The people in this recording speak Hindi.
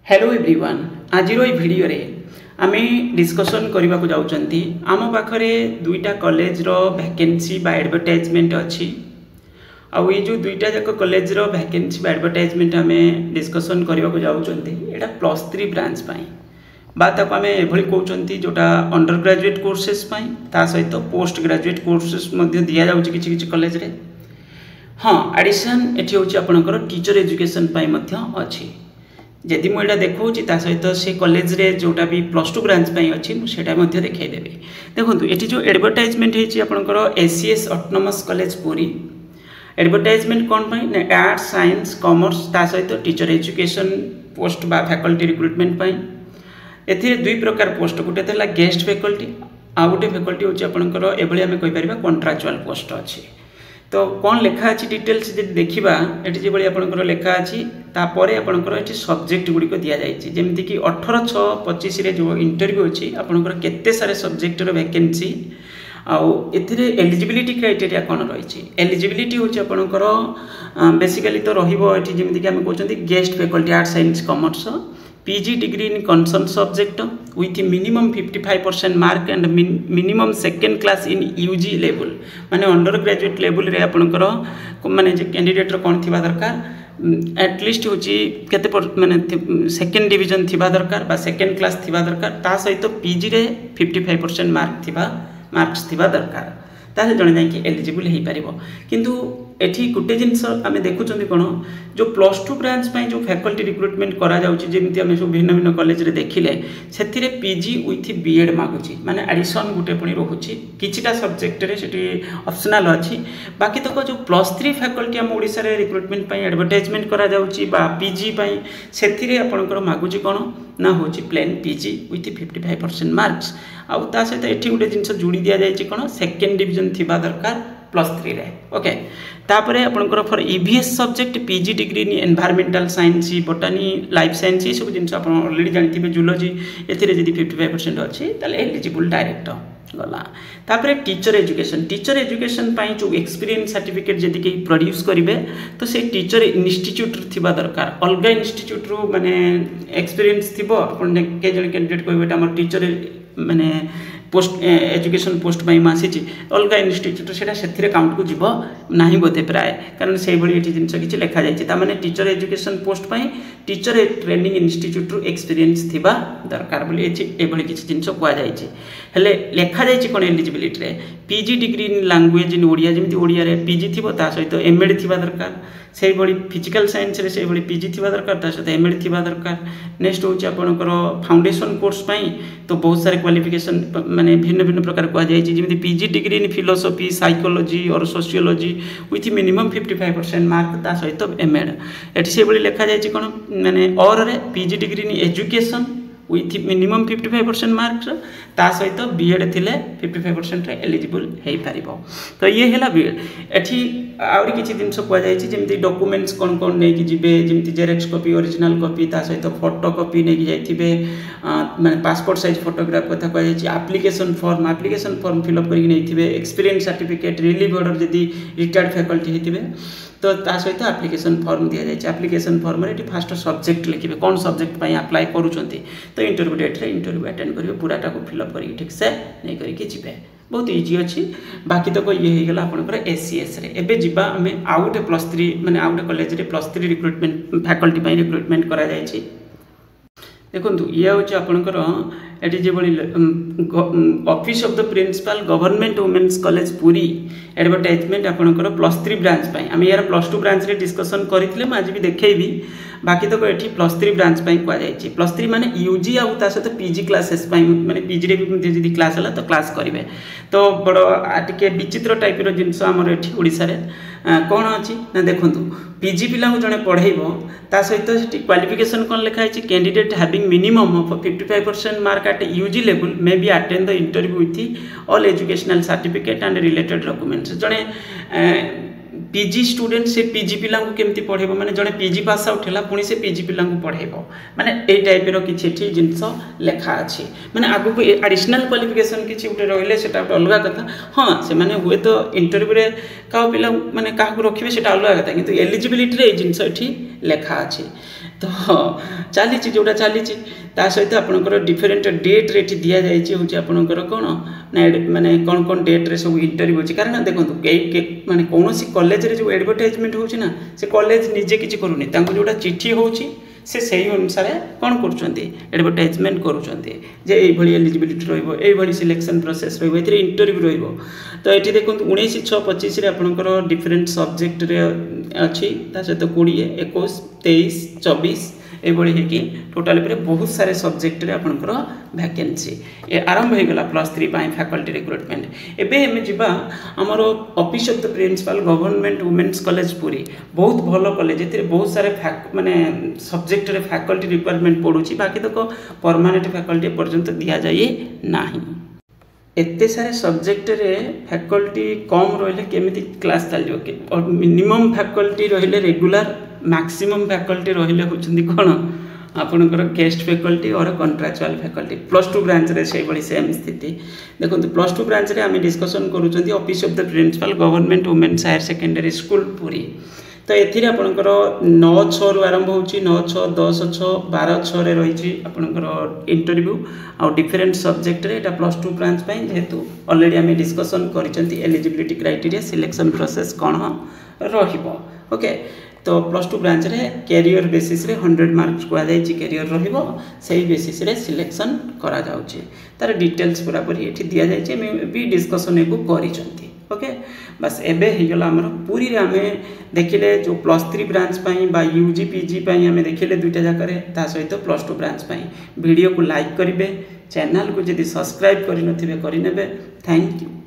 हेलो एवरीवन आज भिडियो रे आमे डिस्कशन करने को जाउचंती आम पाखरे दुईटा कॉलेज रो वैकेंसी बा एडवर्टाइजमेंट अच्छी आउ ये जो दुईटा जाक कॉलेज रो वैकेंसी बा एडवर्टाइजमेंट आमे डिस्कशन करने को जाउचंती एटा +3 ब्रांच पाई बात को आमे एभली कहउचंती जोटा अंडर ग्रेजुएट कोर्सेस पाई ता सहित पोस्ट ग्रेजुएट कोर्सेस मध्ये दिया जाउची किछि किछि कॉलेज रे। हाँ एडिशन एठी होची आपनकर टीचर एजुकेशन पाई मध्ये अछि जदि मुझे देखा सहित से कॉलेज रे जोटा भी +2 ब्रांच अच्छी मुझे देखदेवी देखो ये जो एडवर्टाइजमेंट होकर ACS autonomous college Puri advertisement कौन पाई आर्ट्स साइंस कॉमर्स ता सहित टीचर एजुकेशन पोस्ट बा फैकल्टी रिक्रुटमेंट ए दुई प्रकार पोस्ट गोटे था गेस्ट फैकल्टी आ गोटे फैकल्टी हूँ आपंकर एभली आम कहीपर कॉन्ट्राक्चुअल पोस्ट अच्छी। तो कौन लेखा अच्छी डिटेल्स देखा ये जो आपंकर लेखा अच्छी तापर आपंकर ये सब्जेक्ट गुड़िक दि जाएगी जमीक कि 18/6/25 जो इंटरव्यू अच्छी आपंकर केते सारे सब्जेक्टर वैकेंसी आउ एथिरे एलिजिबिलिटी क्राइटेरिया कौन रही एलिजिबिलिटी हूँ आपंकर बेसिकली तो रही जमीक आम कहते guest faculty arts science commerce PG degree in concern subject with minimum 55% mark and minimum second class in UG level माने अंडर ग्रेजुएट लेवल रे आपनकर माने कैंडिडेट कौन थिबा दरकार एटलिस्ट होची केते माने सेकेंड डिवीजन थिबा दरकार बा सेकेंड क्लास थिबा दरकार ता सहित पीजी रे 55% मार्क्स थिबा दरकार ताहे जणे जाई एलिजिबल हो पार किंतु एठी गोटे जिनस आम देखुं कौन जो +2 ब्रांच जो फैकल्टी रिक्रुटमेंट करा जमी आम सब भिन्न भिन्न कॉलेज रे देखिले से पीजी विथ बीएड मागुची माने एडिशन गोटे पुणी रोचे किछिटा सब्जेक्ट रे सेठी ऑप्शनल अच्छी बाकी तक जो +3 फैकल्टी आम ओडिसा रे रिक्रुटमेंट एडवर्टाइजमेंट करा जाउची बा पीजी से आपंकर मागुची कौन ना हूँ प्लेन पीजी विथ 55% मार्क्स आउ ता सहित एठी गोटे जिनस जोड़ी दि जाए कौन सेकेंड डिवीजन थिबा दरकार +3 रे ओके। तापर आपंकर for EVS subject PG degree in environmental science बोटानी life science ये सब जिन आप ऑलरेडी जानते जूलॉजी एथिरे जदि 55% अच्छी ताले एलिजिबल डायरेक्ट गला। तापर टीचर एजुकेशन पाई जो एक्सपीरियंस सर्टिफिकेट जदि कहीं प्रोड्यूस करेंगे तो से टीचर इंस्टीट्यूट थिबा दरकार अलग इंस्टीट्यूट रू माने एक्सपीरियंस थिबो अपन के जण कैंडिडेट कहबे हमर टीचर माने पोस्ट एजुकेशन पोस्ट आसी अलग इंस्टीट्यूट से काउंट को जीव ना बोधे प्राय कारण से जिन किसी लिखा जाए teacher education post teacher training institute रू एक्सपीरियंस थिबा दरकार बोली एभली किसी जिन कहले लिखा जाए कौन एलिजिबिलिटी रे PG degree in language in Odia जमी ओडिया रे पीजी थी सहित एमएड थिबा दरकार से भली फिजिकल साइंस रे से भली पीजी थिबा दरकार ता सहित एमएड थिबा दरकार। नेक्स्ट होची आपनकर फाउंडेशन कोर्स पाई तो बहुत सारे क्वालिफिकेशन माने भिन्न भिन्न प्रकार कह जाय जमी पीजी डिग्री इन फिलोसफी साइकोलॉजी और सोशियोलॉजी विथ मिनिमम 55% मार्क ता सहित एमएड एठी से भली लिखा जाय कौन माने और रे PG degree in education with minimum 55% marks ता सहित बीएड थिले 55% रे एलिजिबल हो पारिबो। तो ये हैला बीएड एठी आउरी किछि दिन सब कह जाय जमी डॉक्यूमेंट्स कौन कौन नै कि जिबे जमी जेरेक्स कॉपी ओरिजिनल कॉपी ता सहित फोटो कॉपी नै कि जाइथिबे माने पासपोर्ट साइज फोटोग्राफ कथा कह जाय एप्लिकेशन फॉर्म फिलअप करि नै थिबे एक्सपीरियंस सर्टिफिकेट रिलीव ऑर्डर जदी रिटायर्ड फैकल्टी हेतिबे तो ता सहित एप्लिकेशन फॉर्म दि जाए एप्लिकेशन फॉर्म रे फास्ट सब्जेक्ट लिखिबे कौन सब्जेक्ट पई अप्लाई करूछंती तो इंटरव्यू डेट रे इंटरव्यू अटेंड करिवे पूराटा को फिलअप करी ठीक से नै करी के जिबे बहुत इजी अच्छी। बाकी तक ये हो गला आपनकर एसीएस रे एबे जिबा हमें आउ गोटे +3 माने आउ गोटे कॉलेज रे +3 रिक्रुटमेंट फैकल्टी पई रिक्रुटमेंट करा जाय छी। देखो ये हूँ आपंकर ये जो office of the principal government women's college Puri advertisement आपंकर +3 ब्रांच आम यार +2 ब्रांच रे डिस्कशन करते आज भी देखेबी बाकी तक ये +3 ब्रांच कहुई +3 माने यूजी आउ ता सहित पीजी क्लासेस माने पीजी रे भी क्लास है तो क्लास करेंगे तो बड़ टे विचित्र टाइप जिनस आमर ये ओडिशा रे कौन अच्छी ना देखूँ पीजी पिला जड़े पढ़ेब ता सहित क्वालिफिकेशन कौन लिखाई candidate having minimum of 55% mark at UG level may be attend the interview with all educational certificate and related documents जड़े पीजी स्टूडेंट से पीजी पिला केमती पढ़ेब माने जड़े पीजी पास आउट है पुणी से पीजी पिला पढ़ेब माने ए टाइप किसी जिनस लेखा अच्छी माने आगु को एडिशनल क्वालिफिकेशन किसी गोटे रहिले सेटा अलग कथा हाँ से माने हुए तो इंटरव्यू रे का पिला माने का रखिबे सेटा अलग कथा किंतु एलिजिबिलिटी रे जिनस एठी लेखा अच्छी। तो चली जोटा चली सहित आपंकर डिफरेन्ट डेट्रे ये दि जाइए हूँ आपंकर कौन ना माने कौन कौन डेट्रे सब इंटरव्यू अच्छी कारण देखो माने कौन कॉलेज जो एडवर्टाइजमेंट हो से कॉलेज निजे किसी करूनी जोटा चिठी होची से अनुसार कौन करडवर्टाइजमेंट करुँचे एलिजिबिलिटी रही सिलेक्शन प्रोसेस रही इंटरव्यू रो ये देखो 19/6/25 आपंकर डिफरेन्ट सब्जेक्ट अच्छी सहित 20, 21, 23, 24 ये टोटाल बहुत सारे सब्जेक्ट आपंकर वैकेंसी आरंभ हो गला +3 फैकल्टी रिक्रुटमेंट एवं जीवा आमर office of the principal government women's college Puri बहुत भल कॉलेज ये बहुत सारे माने सब्जेक्ट रे फैकल्टी रिक्वायरमेंट पड़ुची बाकी तक परमानेंट फैकल्टी पर्यंत दि जाए ना एते सारे सब्जेक्ट रे फैकल्टी कम रहिले केमिति क्लास चलियो कि मिनिमम फैकल्टी रहिले रेगुलर मैक्सिमम फैकल्टी रहिले होचंदी कोन आपनकर गेस्ट फैकल्टी और कॉन्ट्रैक्चुअल फैकल्टी +2 ब्रांच रे से बड़ी सेम स्थिति देखो +2 ब्रांच रे आमे डिस्कशन करूचंदी office of the principal government women's higher secondary school Puri तो एथिरे आपनकर 9/6 रु आरंभ होची 9/6, 10/6, 12/6 रे रहिची आपनकर इंटरव्यू आ डिफरेंट सब्जेक्ट रे एटा +2 ब्रांच पई जेहेतु ऑलरेडी आमे डिस्कशन करिसंती एलिजिबिलिटी क्राइटेरिया सिलेक्शन प्रोसेस कोन रहिबो ओके तो +2 ब्रांच रे कैरियर बेसिस रे 100 मार्क्स को जाइए कैरियर रहिबो सेही बेसिस रे सिलेक्शन करा जाउची तार डिटेल्स पूरा पूरी एठी दिया जाइए भी डिस्कशन एको करिसंती ओके बस एबे ही गला हमर पूरी रे आमे देखिले जो +3 ब्रांच पई बा यूजी पीजी पई आमे देखिले दुईटा जाका रे ता सहित +2 ब्रांच पई वीडियो को लाइक करिवे चैनल को जदी सब्सक्राइब करि नथिबे करि नेबे थैंक यू।